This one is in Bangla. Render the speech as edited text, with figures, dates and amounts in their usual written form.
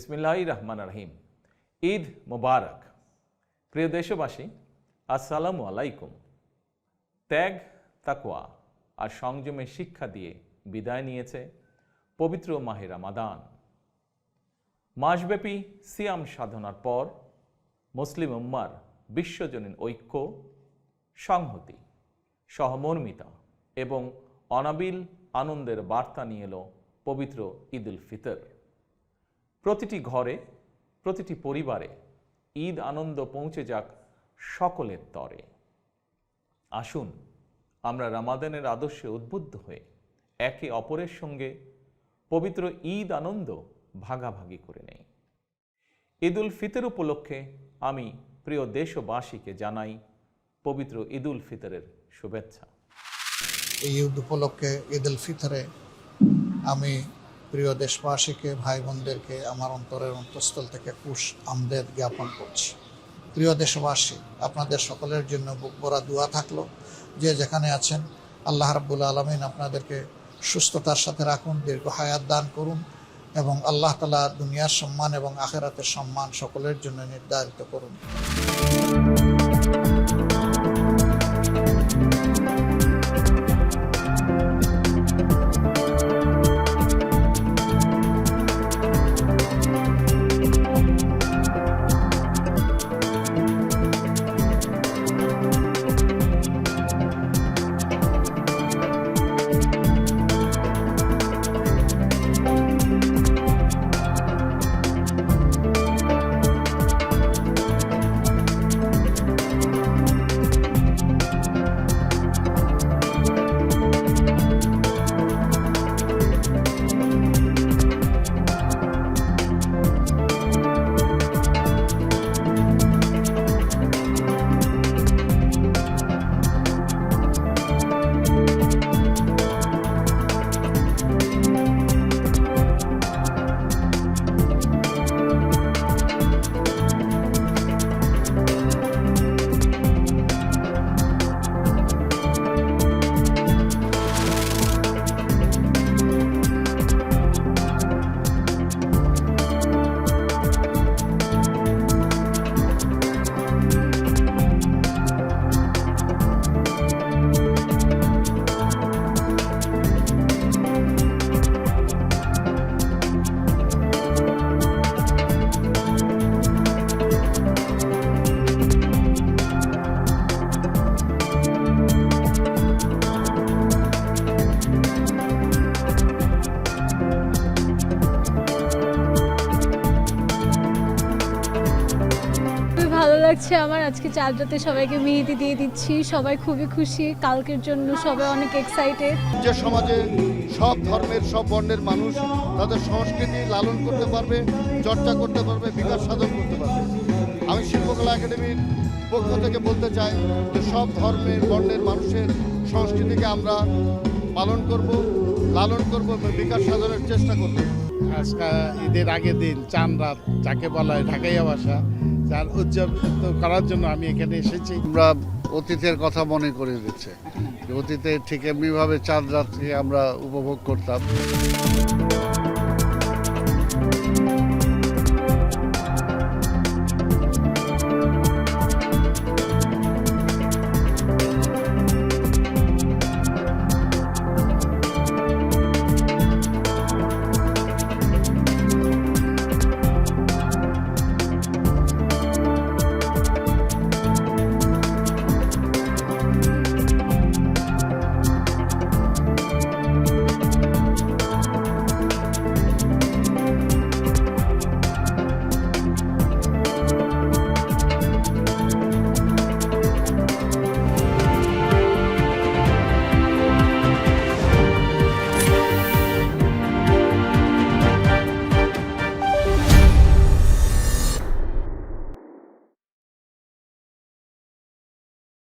বিসমিল্লাহির রহমানির রহিম। ঈদ মোবারক। প্রিয় দেশবাসী, আসসালামু আলাইকুম। ত্যাগ, তাকওয়া আর সংযমের শিক্ষা দিয়ে বিদায় নিয়েছে পবিত্র মাহে রমাদান। মাসব্যাপী সিয়াম সাধনার পর মুসলিম উম্মার বিশ্বজনীন ঐক্য, সংহতি, সহমর্মিতা এবং অনাবিল আনন্দের বার্তা নিয়ে এলো পবিত্র ঈদ উল ফিতর। প্রতিটি ঘরে, প্রতিটি পরিবারে ঈদ আনন্দ পৌঁছে যাক সকলের তরে। আসুন আমরা রমাদানের আদর্শে উদ্বুদ্ধ হয়ে একে অপরের সঙ্গে পবিত্র ঈদ আনন্দ ভাগাভাগি করে নেই। ঈদ উল ফিতর উপলক্ষে আমি প্রিয় দেশবাসীকে জানাই পবিত্র ঈদ উল ফিতরের শুভেচ্ছা। এই ঈদ উপলক্ষে ঈদ উল ফিতরে আমি প্রিয় দেশবাসীকে, ভাই বোনদেরকে আমার অন্তরের অন্তঃস্থল থেকে খুশ আমদেদ জ্ঞাপন করছি। প্রিয় দেশবাসী, আপনাদের সকলের জন্য বুক ভরা দোয়া থাকলো। যে যেখানে আছেন, আল্লাহ রাব্বুল আলামিন আপনাদেরকে সুস্থতার সাথে রাখুন, দীর্ঘ হায়াত দান করুন এবং আল্লাহ তাআলা দুনিয়ার সম্মান এবং আখিরাতের সম্মান সকলের জন্য নির্ধারিত করুন। লাগছে আমার আজকে চাঁদ রাতে সবাইকে মেহেদি দিয়ে দিচ্ছি। সবাই খুবই খুশি, কালকের জন্য সবাই অনেক এক্সাইটেড। যে সমাজে সব ধর্মের, সব বর্ণের মানুষ তাদের সংস্কৃতি লালন করতে পারবে, চর্চা করতে পারবে, বিকাশ সাধন করতে পারবে। আমি শিল্পকলা একাডেমির পক্ষ থেকে বলতে চাই যে সব ধর্মের, বর্ণের মানুষের সংস্কৃতিকে আমরা পালন করব, লালন করব এবং বিকাশ সাধনের চেষ্টা করব। আজকে ঈদের আগের দিন চাঁদ রাত, যাকে বলা হয় ঢাকাইয়া ভাষা, যার উদযাপিত করার জন্য আমি এখানে এসেছি। আমরা অতীতের কথা মনে করে দিচ্ছে, অতীতে ঠিক এমনিভাবে চাঁদ রাতকে আমরা উপভোগ করতাম।